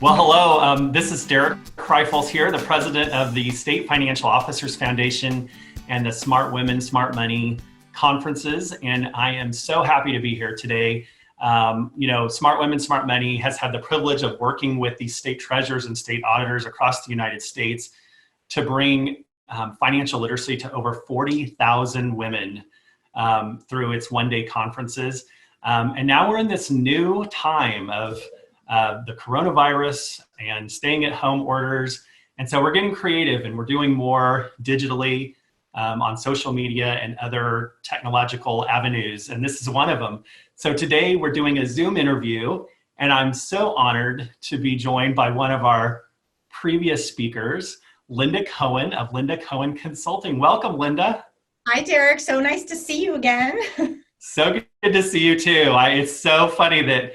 Well, hello. This is Derek Kreifels here, the president of the State Financial Officers Foundation and the Smart Women, Smart Money conferences. And I am so happy to be here today. Smart Women, Smart Money has had the privilege of working with these state treasurers and state auditors across the United States to bring financial literacy to over 40,000 women through its one-day conferences. And now we're in this new time of the coronavirus and staying at home orders. And so we're getting creative and we're doing more digitally on social media and other technological avenues. And this is one of them. So today we're doing a Zoom interview, and I'm so honored to be joined by one of our previous speakers, Linda Cohen of Linda Cohen Consulting. Welcome, Linda. Hi, Derek. So nice to see you again. So good to see you too. It's so funny that,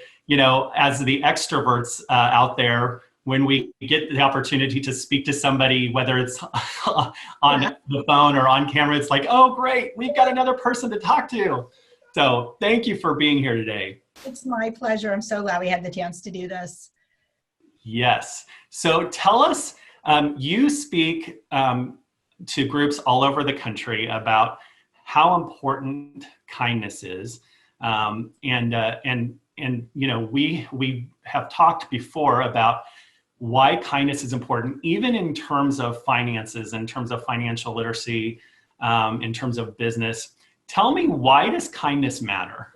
as the extroverts out there, when we get the opportunity to speak to somebody, whether it's on the phone or on camera, it's like, oh, great, we've got another person to talk to. So thank you for being here today. It's my pleasure. I'm so glad we had the chance to do this. Yes. So tell us, you speak to groups all over the country about how important kindness is. We have talked before about why kindness is important, even in terms of finances, in terms of financial literacy, in terms of business. Tell me, why does kindness matter?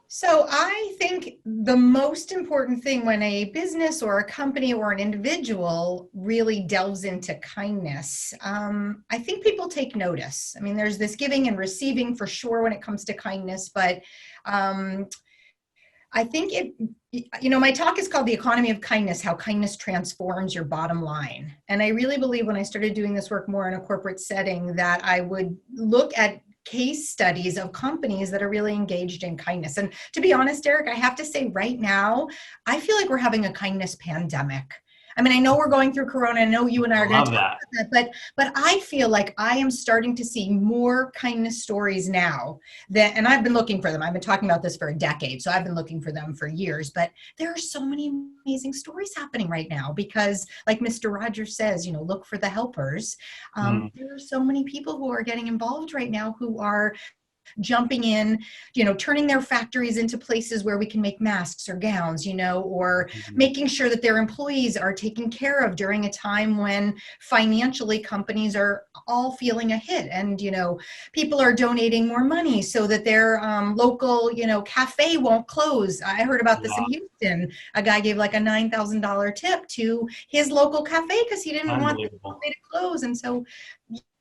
So I think the most important thing when a business or a company or an individual really delves into kindness, I think people take notice. I mean, there's this giving and receiving for sure when it comes to kindness, but I think my talk is called The Economy of Kindness, How Kindness Transforms Your Bottom Line. And I really believe when I started doing this work more in a corporate setting that I would look at case studies of companies that are really engaged in kindness. And to be honest, Derek, I have to say right now, I feel like we're having a kindness pandemic. I mean, I know we're going through Corona. I know you and I are going to talk about that, but I feel like I am starting to see more kindness stories now and I've been looking for them. I've been talking about this for a decade, so I've been looking for them for years, but there are so many amazing stories happening right now because like Mr. Rogers says, look for the helpers. There are so many people who are getting involved right now who are jumping in, turning their factories into places where we can make masks or gowns, or making sure that their employees are taken care of during a time when financially companies are all feeling a hit. And, people are donating more money so that their local, cafe won't close. I heard about this in Houston. A guy gave like a $9,000 tip to his local cafe because he didn't want the cafe to close. And so,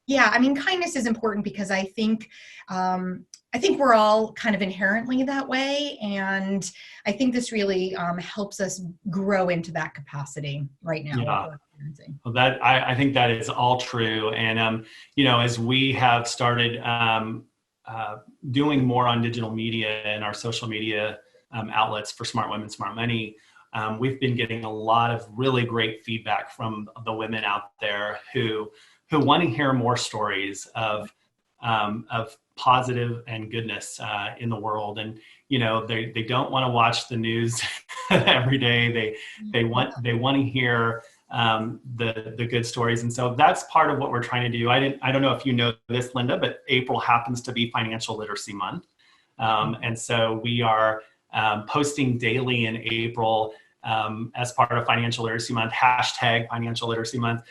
yeah, I mean, kindness is important because I think we're all kind of inherently that way. And I think this really helps us grow into that capacity right now. Yeah. Well, I think that is all true. And, as we have started doing more on digital media and our social media outlets for Smart Women, Smart Money, we've been getting a lot of really great feedback from the women out there who want to hear more stories of positive and goodness in the world. And, they don't want to watch the news every day. They want to hear the good stories. And so that's part of what we're trying to do. I don't know if you know this, Linda, but April happens to be Financial Literacy Month. And so we are posting daily in April as part of Financial Literacy Month, hashtag Financial Literacy Month,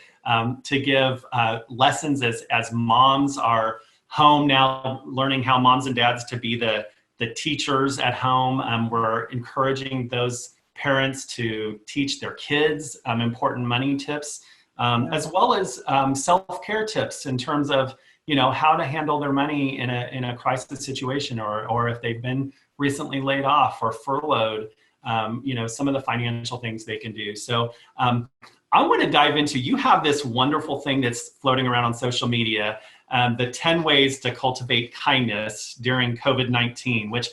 to give lessons as moms are home now, learning how moms and dads to be the teachers at home. We're encouraging those parents to teach their kids important money tips, as well as self-care tips in terms of how to handle their money in a crisis situation, or if they've been recently laid off or furloughed. Some of the financial things they can do. So I want to dive into, you have this wonderful thing that's floating around on social media, the 10 ways to cultivate kindness during COVID-19, which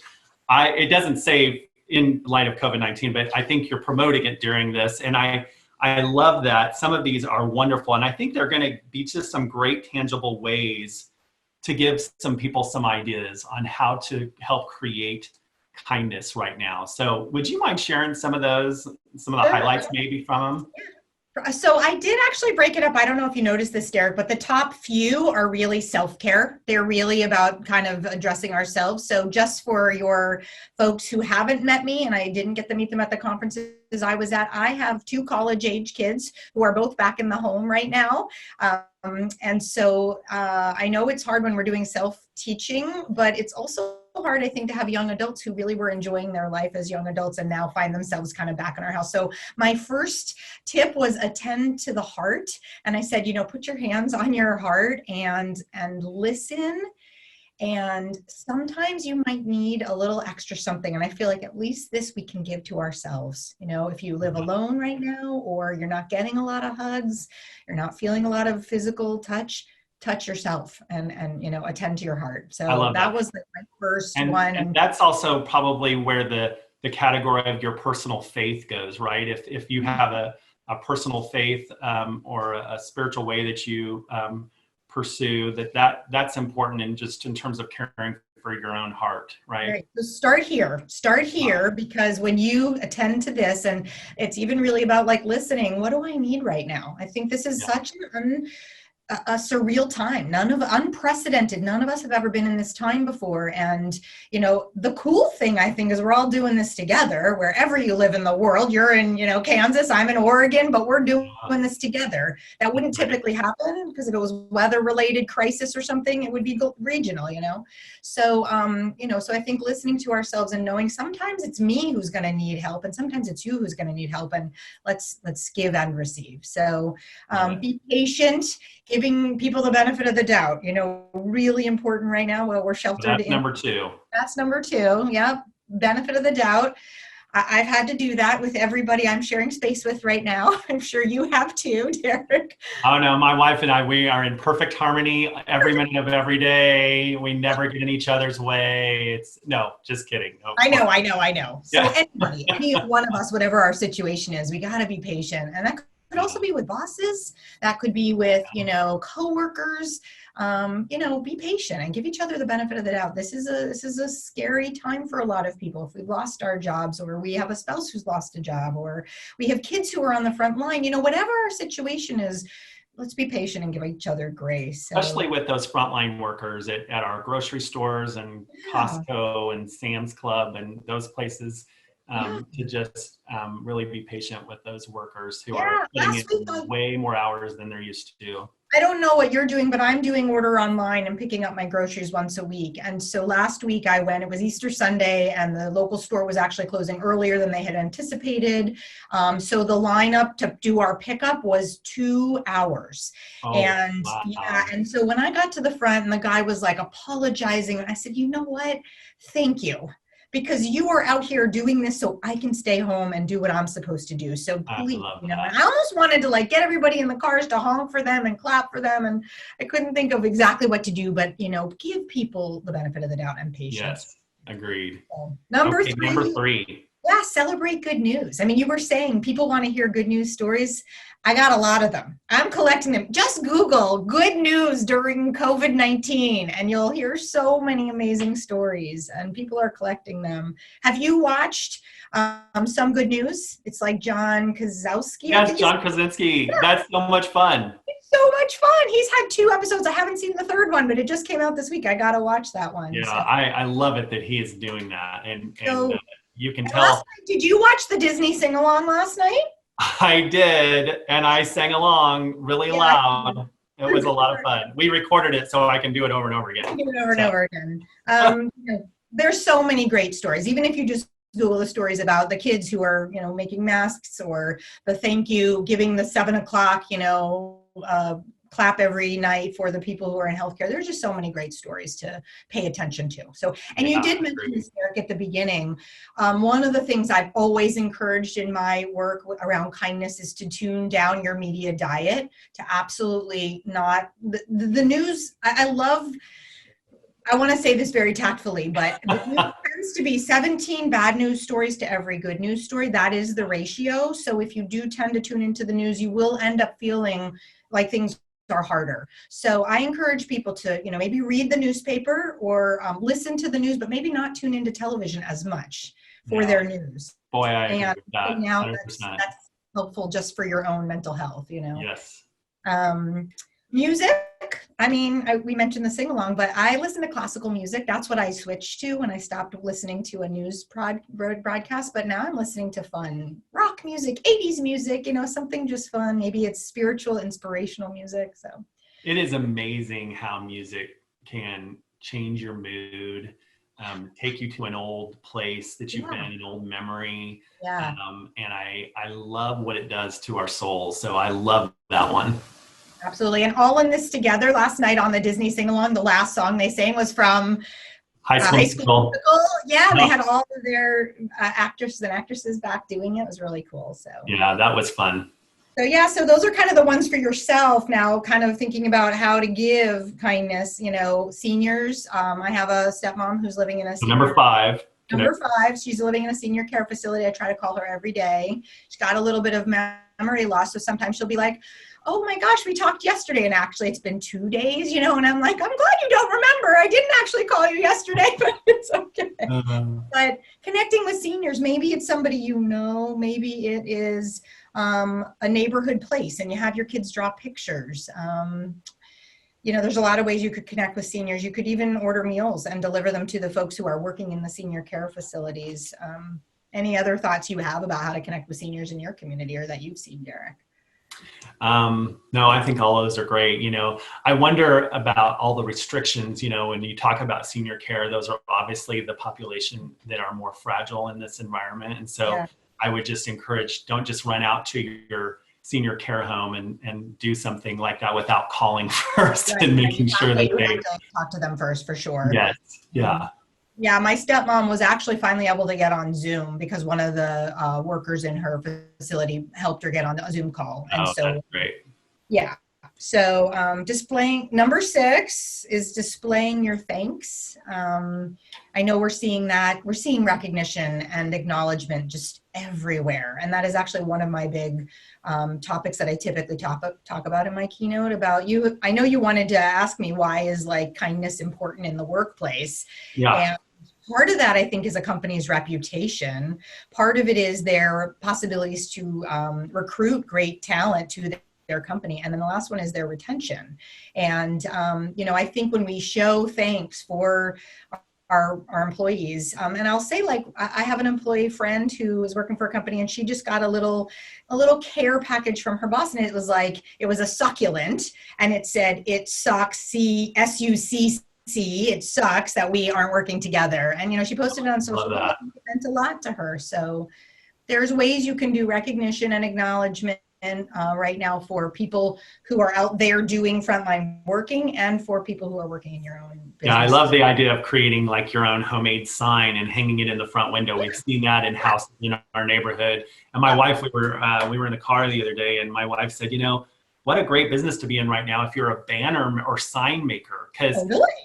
it doesn't say in light of COVID-19, but I think you're promoting it during this. And I love that. Some of these are wonderful. And I think they're going to be just some great tangible ways to give some people some ideas on how to help create kindness right now. So would you mind sharing some of those, some of the highlights maybe from them? So I did actually break it up. I don't know if you noticed this, Derek, but the top few are really self-care. They're really about kind of addressing ourselves. So just for your folks who haven't met me, and I didn't get to meet them at the conferences I was at, I have 2 college-age kids who are both back in the home right now. And so I know it's hard when we're doing self-teaching, but it's also hard, I think, to have young adults who really were enjoying their life as young adults and now find themselves kind of back in our house. So my first tip was attend to the heart. And I said, put your hands on your heart and listen. And sometimes you might need a little extra something. And I feel like at least this we can give to ourselves. If you live alone right now, or you're not getting a lot of hugs, you're not feeling a lot of physical touch yourself and attend to your heart. So that was like my first one. And that's also probably where the category of your personal faith goes, right? If you have a personal faith or a spiritual way that you pursue, that's important in terms of caring for your own heart, right? So start here, because when you attend to this, and it's even really about like listening, what do I need right now? I think this is such a surreal time, unprecedented. None of us have ever been in this time before. And, the cool thing I think is we're all doing this together, wherever you live in the world. You're in, Kansas, I'm in Oregon, but we're doing this together. That wouldn't typically happen, because if it was weather related crisis or something, it would be regional, So, so I think listening to ourselves and knowing sometimes it's me who's going to need help, and sometimes it's you who's going to need help, and let's give and receive. So be patient, giving people the benefit of the doubt, really important right now while we're sheltered. That's number 2. That's number 2. Yep. Benefit of the doubt. I've had to do that with everybody I'm sharing space with right now. I'm sure you have too, Derek. Oh no, my wife and I, we are in perfect harmony every minute of every day. We never get in each other's way. No, just kidding. I know. So anybody, any one of us, whatever our situation is, we got to be patient. And that could also be with bosses. That could be with, coworkers. Be patient and give each other the benefit of the doubt. This is a scary time for a lot of people. If we've lost our jobs, or we have a spouse who's lost a job, or we have kids who are on the front line, whatever our situation is, let's be patient and give each other grace. Especially with those frontline workers at our grocery stores and Costco and Sam's Club and those places. To just really be patient with those workers who are putting in way more hours than they're used to. I don't know what you're doing, but I'm doing order online and picking up my groceries once a week. And so last week I went, it was Easter Sunday, and the local store was actually closing earlier than they had anticipated. So the lineup to do our pickup was 2 hours. And so when I got to the front and the guy was like apologizing, I said, you know what? Thank you. Because you are out here doing this so I can stay home and do what I'm supposed to do. So please, and I almost wanted to get everybody in the cars to honk for them and clap for them. And I couldn't think of exactly what to do, but, give people the benefit of the doubt and patience. Yes, agreed. So, number 3. Yeah, celebrate good news. I mean, you were saying people want to hear good news stories. I got a lot of them. I'm collecting them. Just Google good news during COVID-19 and you'll hear so many amazing stories, and people are collecting them. Have you watched Some Good News? It's like John Kozowski. Yes, John Krasinski. Yeah. That's so much fun. It's so much fun. He's had 2 episodes. I haven't seen the 3rd one, but it just came out this week. I got to watch that one. Yeah, so. I love it that he is doing that. And you can tell. Did you watch the Disney sing-along last night? I did, and I sang along really loud. It was a lot of fun. We recorded it so I can do it over and over again. Over again. There's so many great stories. Even if you just Google the stories about the kids who are, making masks, or the thank you, giving the 7 o'clock, clap every night for the people who are in healthcare. There's just so many great stories to pay attention to. So, and you did mention this, Eric, at the beginning. One of the things I've always encouraged in my work around kindness is to tune down your media diet, to absolutely not, the news, I want to say this very tactfully, but the news tends to be 17 bad news stories to every good news story. That is the ratio. So if you do tend to tune into the news, you will end up feeling like things are harder. So I encourage people to, maybe read the newspaper or listen to the news, but maybe not tune into television as much for their news. Boy, I agree And with that. now 100%. that's helpful just for your own mental health, Yes. Music. I mean, we mentioned the sing along, but I listen to classical music. That's what I switched to when I stopped listening to a news broadcast. But now I'm listening to fun rock music, 80s music, something just fun. Maybe it's spiritual, inspirational music. So it is amazing how music can change your mood, take you to an old place that you've been, an old memory. Yeah. And I love what it does to our souls. So I love that one. Absolutely. And All in This Together last night on the Disney sing-along, the last song they sang was from High School Musical. Yeah, they had all of their actresses and actresses back doing it. It was really cool. So yeah, that was fun. So yeah, so those are kind of the ones for yourself now, kind of thinking about how to give kindness, seniors. I have a stepmom who's living in a senior, Number 5. Number 5, she's living in a senior care facility. I try to call her every day. She's got a little bit of memory loss. So sometimes she'll be like, oh my gosh, we talked yesterday. And actually it's been 2 days, and I'm like, I'm glad you don't remember. I didn't actually call you yesterday, but it's okay. But connecting with seniors, maybe it's somebody maybe it is a neighborhood place and you have your kids draw pictures. There's a lot of ways you could connect with seniors. You could even order meals and deliver them to the folks who are working in the senior care facilities. Any other thoughts you have about how to connect with seniors in your community or that you've seen, Derek? No, I think all of those are great. I wonder about all the restrictions, when you talk about senior care, those are obviously the population that are more fragile in this environment. And so I would just encourage, don't just run out to your senior care home and do something like that without calling first and making sure that they talk to them first, for sure. Yes. Yeah. Yeah, my stepmom was actually finally able to get on Zoom because one of the workers in her facility helped her get on a Zoom call. And that's great. Yeah. So displaying, number 6 is displaying your thanks. I know we're seeing that. We're seeing recognition and acknowledgement just everywhere. And that is actually one of my big topics that I typically talk about in my keynote about you. I know you wanted to ask me, why is kindness important in the workplace? Yeah. And part of that, I think, is a company's reputation. Part of it is their possibilities to recruit great talent to their company. And then the last one is their retention. And, I think when we show thanks for our employees, and I'll say, I have an employee friend who is working for a company and she just got a little care package from her boss. And it was a succulent, and it said, it sucks, SUCC. It sucks that we aren't working together. And, she posted it on social media. It meant a lot to her. So there's ways you can do recognition and acknowledgement right now for people who are out there doing frontline working and for people who are working in your own business. Yeah, I love the idea of creating your own homemade sign and hanging it in the front window. We've seen that in houses in our neighborhood. And my wife, we were in the car the other day, and my wife said, what a great business to be in right now if you're a banner or sign maker, because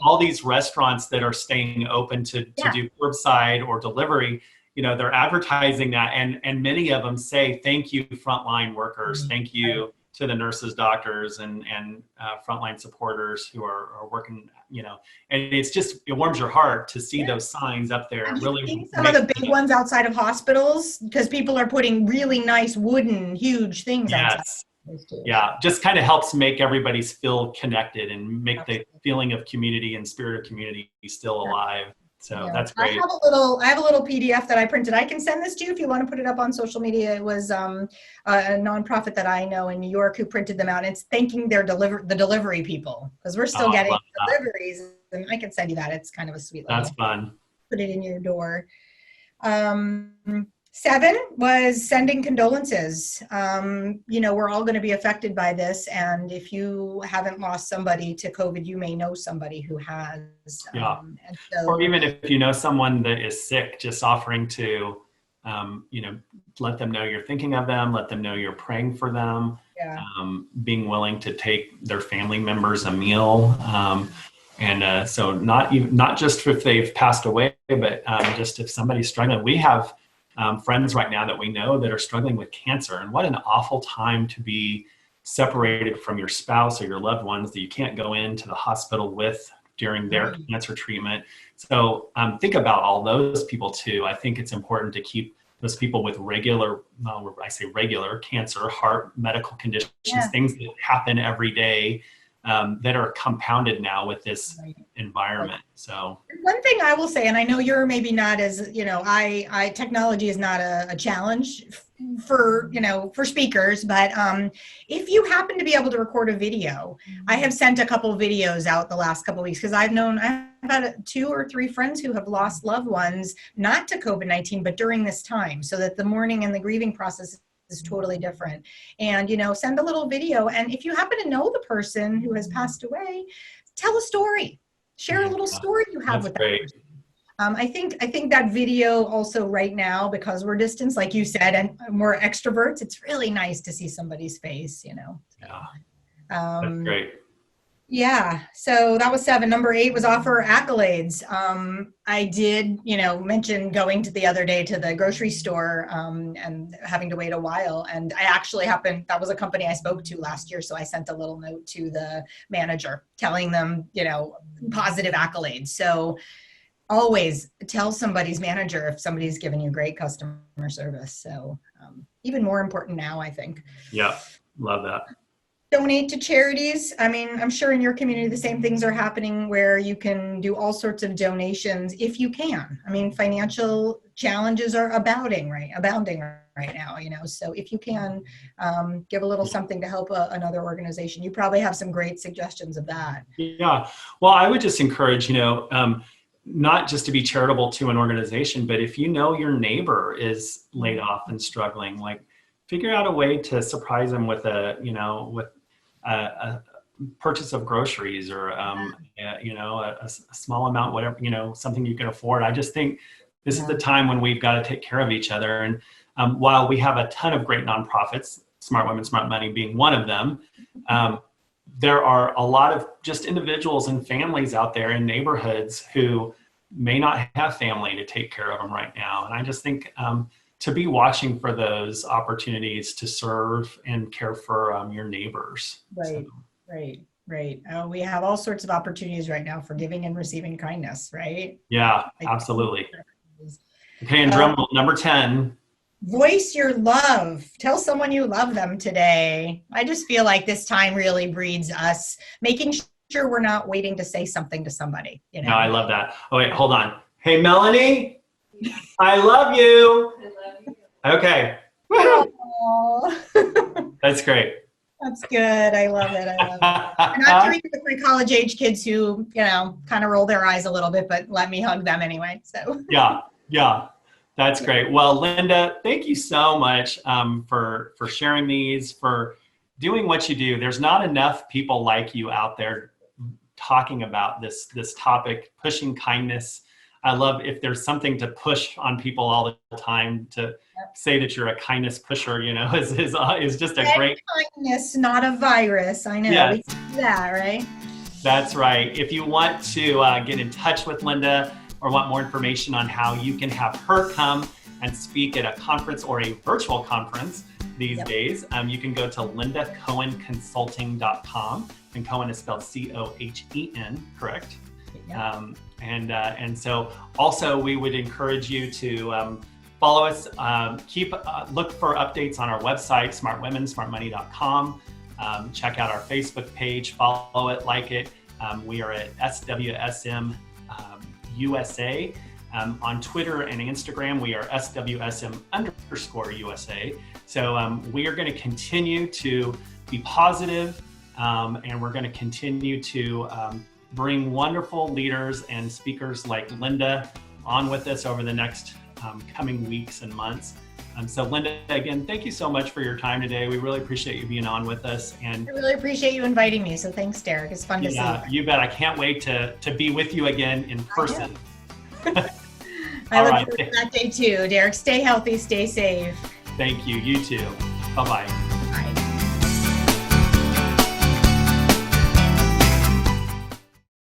all these restaurants that are staying open to do curbside or delivery, they're advertising that, and many of them say, thank you, frontline workers, thank you to the nurses, doctors, and frontline supporters who are working, and it warms your heart to see those signs up there. Really, some of the big ones outside of hospitals, because people are putting really nice wooden, huge things outside. Yeah, just kind of helps make everybody feel connected and make the feeling of community and spirit of community still alive. So that's great. I have a little PDF that I printed. I can send this to you if you want to put it up on social media. It was a nonprofit that I know in New York who printed them out. And it's thanking the delivery people, because we're still getting deliveries. And I can send you that. It's kind of a sweet little. That's fun. Put it in your door. 7 was sending condolences. We're all going to be affected by this. And if you haven't lost somebody to COVID, you may know somebody who has. Yeah. Or even if you know someone that is sick, just offering to, let them know you're thinking of them, let them know you're praying for them, being willing to take their family members a meal. So not just if they've passed away, but just if somebody's struggling. We have friends right now that we know that are struggling with cancer, and what an awful time to be separated from your spouse or your loved ones that you can't go into the hospital with during their cancer treatment. So think about all those people too. I think it's important to keep those people with regular, I say regular cancer, heart, medical conditions, things that happen every day that are compounded now with this environment. So one thing I will say, and I know you're maybe not as, I technology is not a challenge for, for speakers, but if you happen to be able to record a video, I have sent a couple of videos out the last couple of weeks because I've had 2 or 3 friends who have lost loved ones, not to COVID-19, but during this time, so that the mourning and the grieving process is totally different. And, send a little video. And if you happen to know the person who has passed away, tell a story, share a little story you have with that person. I think that video also right now, because we're distanced, like you said, and we're extroverts, it's really nice to see somebody's face, Yeah, that's great. Yeah, so that was 7. Number 8 was offer accolades. I did, mention going to the other day to the grocery store and having to wait a while. And I actually that was a company I spoke to last year. So I sent a little note to the manager telling them, positive accolades. So always tell somebody's manager if somebody's given you great customer service. So even more important now, I think. Yeah, love that. Donate to charities. I mean, I'm sure in your community, the same things are happening where you can do all sorts of donations if you can. I mean, financial challenges are abounding right now, so if you can give a little something to help another organization, you probably have some great suggestions of that. Yeah. Well, I would just encourage, not just to be charitable to an organization, but if your neighbor is laid off and struggling, like figure out a way to surprise them with a purchase of groceries or, a small amount, whatever, something you can afford. I just think this is the time when we've got to take care of each other. And while we have a ton of great nonprofits, Smart Women, Smart Money being one of them, there are a lot of just individuals and families out there in neighborhoods who may not have family to take care of them right now. And I just think to be watching for those opportunities to serve and care for your neighbors. Right, right. We have all sorts of opportunities right now for giving and receiving kindness, right? Yeah, absolutely. Okay, and drum roll, number 10. Voice your love. Tell someone you love them today. I just feel like this time really breeds us making sure we're not waiting to say something to somebody. No, I love that. Oh, wait, hold on. Hey, Melanie, I love you. Okay. That's great. That's good. I love it. I'm not doing it with my college age kids who, kind of roll their eyes a little bit, but let me hug them anyway. So yeah. That's great. Well, Linda, thank you so much for sharing these, for doing what you do. There's not enough people like you out there talking about this topic, pushing kindness. I love if there's something to push on people all the time, to say that you're a kindness pusher, is just a great kindness, not a virus. I know. Yes. We can do that, right? That's right. If you want to get in touch with Linda or want more information on how you can have her come and speak at a conference or a virtual conference these days, you can go to lindacohenconsulting.com, and Cohen is spelled Cohen, correct? Yeah. And so also we would encourage you to follow us, look for updates on our website, smartwomensmartmoney.com. Check out our Facebook page, follow it, like it. We are at SWSM USA. On Twitter and Instagram, we are SWSM_USA. So we are going to continue to be positive, and we're going to continue to bring wonderful leaders and speakers like Linda on with us over the next coming weeks and months. So Linda, again, thank you so much for your time today. We really appreciate you being on with us. And I really appreciate you inviting me. So thanks, Derek. It's fun to see you. You bet. I can't wait to be with you again in person. I look forward to that day too. Derek, stay healthy, stay safe. Thank you. You too. Bye-bye.